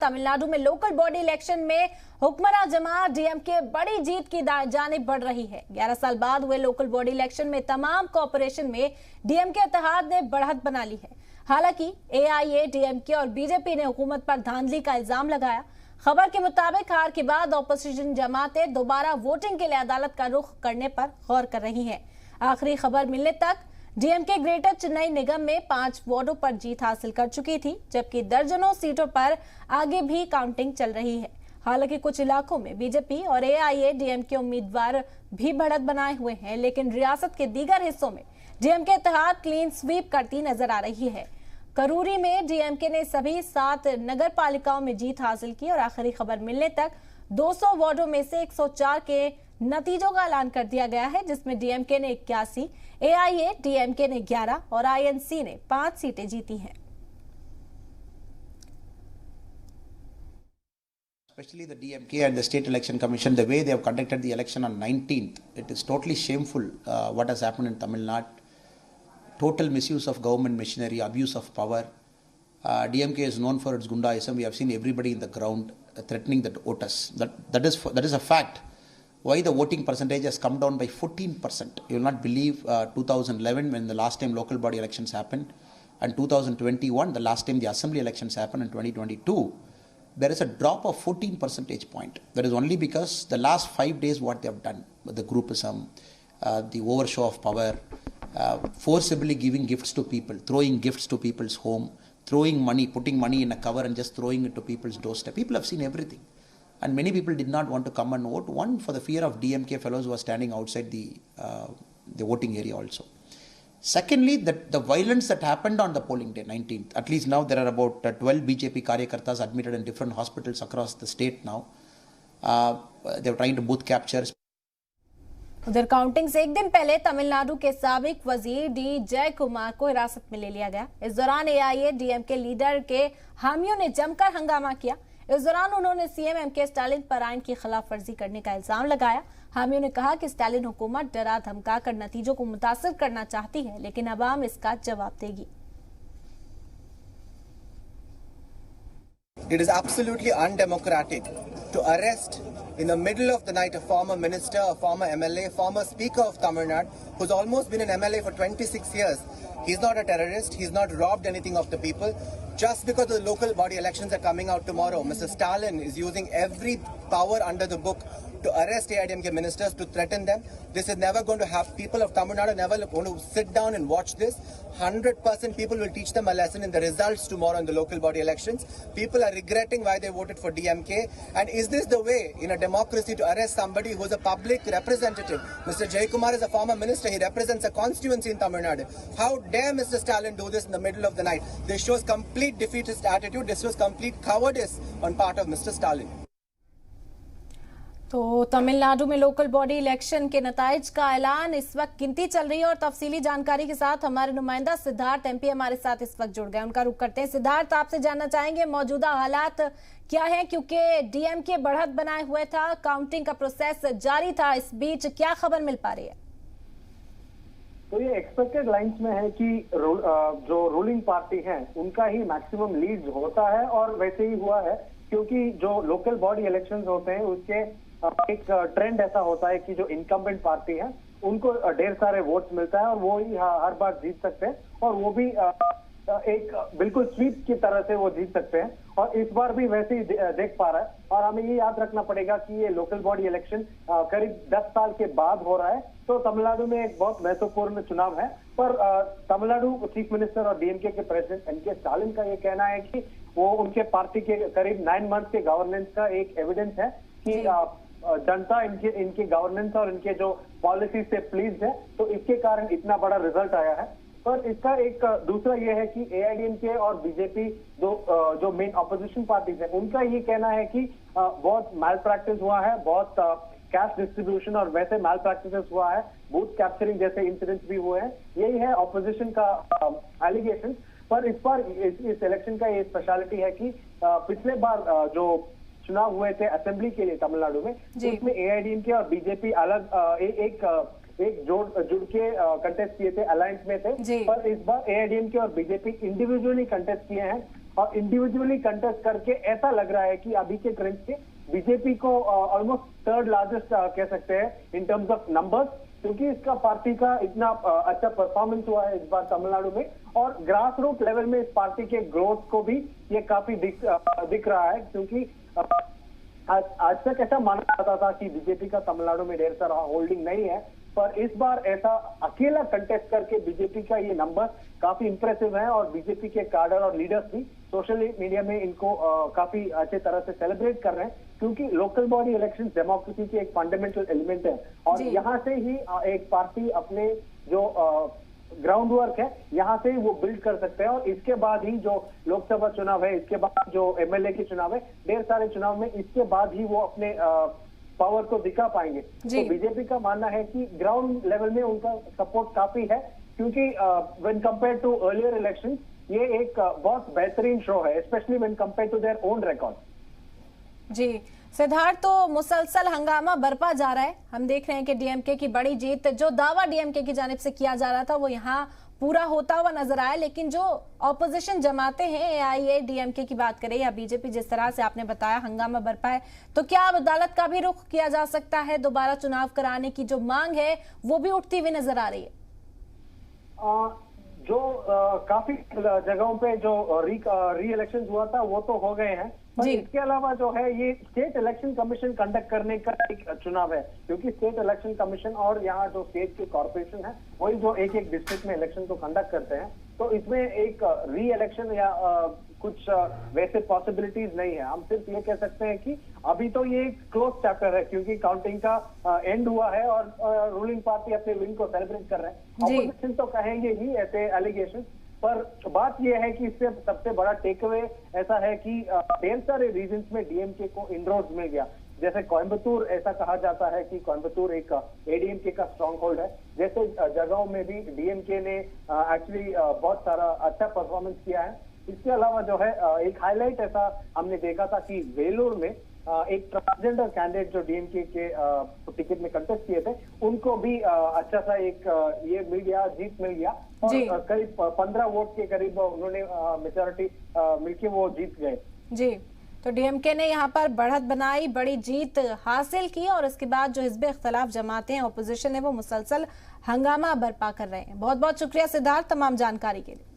तमिलनाडु में local body election में हुक्मरान जमात डीएमके बड़ी जीत की जानिब बढ़ रही है। 11 साल बाद हुए लोकल बॉडी इलेक्शन में तमाम कॉर्पोरेशन में डीएमके इत्तेहाद ने बढ़त बना ली है। हालांकि एआईए, डीएमके और बीजेपी ने हुकूमत पर धांधली का इल्जाम लगाया। खबर के मुताबिक हार के बाद ऑपोजिशन जमातें दोबारा वोटिंग के लिए अदालत का रुख करने पर गौर कर रही है। आखिरी खबर मिलने तक डीएमके ग्रेटर चेन्नई निगम में 5 वार्डों पर जीत हासिल कर चुकी थी, जबकि दर्जनों सीटों पर आगे भी काउंटिंग चल रही है। हालांकि कुछ इलाकों में बीजेपी और एआईए डीएमके उम्मीदवार भी बढ़त बनाए हुए हैं, लेकिन रियासत के दीगर हिस्सों में डीएमके इत्तेहाद क्लीन स्वीप करती नजर आ रही है। करूरी में डीएमके ने सभी 7 नगर पालिकाओं में जीत हासिल की और आखिरी खबर मिलने तक 200 वार्डों में से 104 के नतीजों का ऐलान कर दिया गया है, जिसमें डीएमके ने 81, एआईए डीएमके ने 11 और आईएनसी ने 5 सीटें जीती हैं। Especially the DMK and the State Election Commission, the way they have conducted the election on 19th, it is totally shameful what has happened in Tamil Nadu. Total misuse of government machinery, abuse of power. DMK is known for its gundaism. We have seen everybody in the ground threatening the voters. That is a fact. Why the voting percentage has come down by 14%. You will not believe 2011 when the last time local body elections happened, and 2021 the last time the assembly elections happened, in 2022 there is a drop of 14 percentage point. That is only because the last 5 days what they have done, the groupism, the overshow of power, forcibly giving gifts to people, throwing gifts to people's home, throwing money, putting money in a cover and just throwing it to people's doorstep. People have seen everything. And many people did not want to come and vote. One, for the fear of DMK fellows who were standing outside the voting area also. Secondly, the violence that happened on the polling day, 19th. At least now there are about 12 BJP Karyakartas admitted in different hospitals across the state now. They were trying to booth capture. उधर counting से एक दिन पहले तमिलनाडु के साबिक वजीर D जय कुमार को हिरासत में ले लिया गया। इस दौरान एआईए डीएमके लीडर के हामियों ने जमकर हंगामा किया। इस दौरान उन्होंने सीएम एमके स्टालिन पर आइन की खिलाफ वर्जी करने का इल्जाम लगाया। हामियों ने कहा कि स्टालिन हुकूमत डरा धमका कर नतीजों को मुतासिर करना चाहती है, लेकिन अवाम इसका जवाब देगी। It is absolutely undemocratic to arrest in the middle of the night a former minister, a former MLA, former speaker of Tamil Nadu, who's almost been an MLA for 26 years. He's not a terrorist. He's not robbed anything of the people. Just because the local body elections are coming out tomorrow, Mr. Stalin is using every power under the book to arrest AIDMK ministers, to threaten them. This is never going to happen. People of Tamil Nadu are never going to sit down and watch this. 100% people will teach them a lesson in the results tomorrow in the local body elections. People are regretting why they voted for DMK. And is this the way in a democracy to arrest somebody who is a public representative? Mr. Jaykumar is a former minister. He represents a constituency in Tamil Nadu. How dare Mr. Stalin do this in the middle of the night? This shows complete defeatist attitude. This shows complete cowardice on part of Mr. Stalin. तो तमिलनाडु में local body election के नताइज का ऐलान, इस वक्त गिनती चल रही है और तफसीली जानकारी के साथ हमारे नुमाइंदा सिद्धार्थ एमपी हमारे साथ इस वक्त जुड़ गए। उनका रुख करते हैं। सिद्धार्थ, आपसे जानना चाहेंगे मौजूदा हालात क्या है, क्योंकि डीएमके बढ़त बनाए हुए था, काउंटिंग का प्रोसेस जारी था, इस बीच क्या खबर मिल पा रही है? तो ये एक्सपेक्टेड लाइंस में है कि जो रूलिंग पार्टी है उनका ही मैक्सिमम लीड होता है, और वैसे ही हुआ है, क्योंकि जो लोकल बॉडी इलेक्शंस होते हैं उसके एक ट्रेंड ऐसा होता है कि जो इनकम्बेंट पार्टी है उनको ढेर सारे वोट्स मिलता है और वो ही हर बार जीत सकते हैं, और वो भी एक बिल्कुल स्वीप की तरह से वो जीत सकते हैं, और इस बार भी वैसे ही देख पा रहा है। और हमें ये याद रखना पड़ेगा कि ये लोकल बॉडी इलेक्शन करीब 10 साल के बाद हो रहा है, तो तमिलनाडु में एक बहुत महत्वपूर्ण चुनाव है। पर तमिलनाडु चीफ मिनिस्टर और डीएमके के प्रेसिडेंट एमके स्टालिन का ये कहना है कि वो उनके पार्टी के करीब 9 मंथ के गवर्नेंस का एक एविडेंस है कि जनता इनके गवर्नेंस और इनके जो पॉलिसी से प्लीज है, तो इसके कारण इतना बड़ा रिजल्ट आया है। पर इसका एक दूसरा ये है कि एआईडीएमके और बीजेपी जो मेन ऑपोजिशन पार्टीज है उनका ये कहना है कि बहुत मैल प्रैक्टिस हुआ है, बहुत कैश डिस्ट्रीब्यूशन और वैसे मैल प्रैक्टिसेस हुआ है, बूथ कैप्चरिंग जैसे इंसिडेंट्स भी हुए हैं। यही है ऑपोजिशन का एलिगेशन। पर इस बार इस इलेक्शन का ये स्पेशलिटी है कि पिछले बार जो चुनाव हुए थे असेंबली के लिए तमिलनाडु में, उसमें एआईडीएमके और बीजेपी अलग एक जुड़ के कंटेस्ट किए थे, अलायंस में थे। पर इस बार एआईडीएमके और बीजेपी इंडिविजुअली कंटेस्ट किए हैं, और इंडिविजुअली कंटेस्ट करके ऐसा लग रहा है कि अभी के ट्रेंड से बीजेपी को ऑलमोस्ट थर्ड लार्जेस्ट कह सकते हैं इन टर्म्स ऑफ नंबर्स, क्योंकि इसका पार्टी का इतना अच्छा परफॉर्मेंस हुआ है इस बार तमिलनाडु में, और ग्रास रूट लेवल में इस पार्टी के ग्रोथ को भी ये काफी दिख रहा है। क्योंकि आज तक ऐसा माना जाता था कि बीजेपी का तमिलनाडु में ढेर सारा होल्डिंग नहीं है, पर इस बार ऐसा अकेला कंटेस्ट करके बीजेपी का ये नंबर काफी इंप्रेसिव है, और बीजेपी के कार्डर और लीडर्स भी सोशल मीडिया में इनको काफी अच्छे तरह से सेलिब्रेट कर रहे हैं, क्योंकि लोकल बॉडी इलेक्शन डेमोक्रेसी की एक फंडामेंटल एलिमेंट है, और यहाँ से ही एक पार्टी अपने जो ग्राउंड वर्क है यहाँ से वो बिल्ड कर सकते हैं, और इसके बाद ही जो लोकसभा चुनाव है, इसके बाद जो एमएलए के चुनाव है, ढेर सारे चुनाव में, इसके बाद ही वो अपने पावर को दिखा पाएंगे। तो बीजेपी का मानना है कि ग्राउंड लेवल में उनका सपोर्ट काफी है, क्योंकि when compare to earlier election ये एक बहुत बेहतरीन शो है, specially when compare to their own record. जी सिद्धार्थ, तो मुसलसल हंगामा बरपा जा रहा है। हम देख रहे हैं कि डीएमके की बड़ी जीत, जो दावा डीएमके की जानिब से किया जा रहा था वो यहाँ पूरा होता हुआ नजर आया, लेकिन जो ऑपोजिशन जमाते हैं एआईएडीएमके की बात करें या बीजेपी, जिस तरह से आपने बताया हंगामा बरपा है, तो क्या अब अदालत का भी रुख किया जा सकता है? दोबारा चुनाव कराने की जो मांग है वो भी उठती हुई नजर आ रही है। जो काफी जगहों पे जो री इलेक्शन हुआ था वो तो हो गए हैं, पर इसके अलावा जो है ये स्टेट इलेक्शन कमीशन कंडक्ट करने का एक चुनाव है, क्योंकि स्टेट इलेक्शन कमीशन और यहाँ जो स्टेट के कॉर्पोरेशन है वही जो एक एक डिस्ट्रिक्ट में इलेक्शन को कंडक्ट करते हैं, तो इसमें एक री इलेक्शन या कुछ वैसे पॉसिबिलिटीज नहीं है। हम सिर्फ ये कह सकते हैं कि अभी तो ये एक क्लोज चैप्टर है, क्योंकि काउंटिंग का एंड हुआ है और रूलिंग पार्टी अपने विन को सेलिब्रेट कर रहे हैं। ऑपोजिशन तो कहेंगे ही ऐसे एलिगेशन, पर बात यह है कि इससे सबसे बड़ा टेक अवे ऐसा है कि ढेर सारे रीजन्स में डीएमके को इनरोड्स मिल गया। जैसे कोयम्बतूर, ऐसा कहा जाता है कि कोयम्बतूर एक एडीएमके का स्ट्रॉन्ग होल्ड है, जैसे जगहों में भी डीएमके ने एक्चुअली बहुत सारा अच्छा परफॉर्मेंस किया है। इसके अलावा जो है एक हाईलाइट ऐसा हमने देखा था कि वेलूर में एक ट्रांसजेंडर कैंडिडेट जो डीएमके के टिकट में कंटेस्ट किए थे, उनको भी अच्छा सा एक ये मीडिया जीत मिल गया, और करीब 15 वोट के करीब उन्होंने मेजॉरिटी मिलके वो जीत गए। जी, तो डीएमके ने यहाँ पर बढ़त बनाई, बड़ी जीत हासिल की, और इसके बाद जो हिज़्ब इख्तिलाफ जमाते हैं, ऑपोजिशन है, वो मुसलसल हंगामा बरपा कर रहे हैं। बहुत बहुत शुक्रिया सिद्धार्थ तमाम जानकारी के लिए।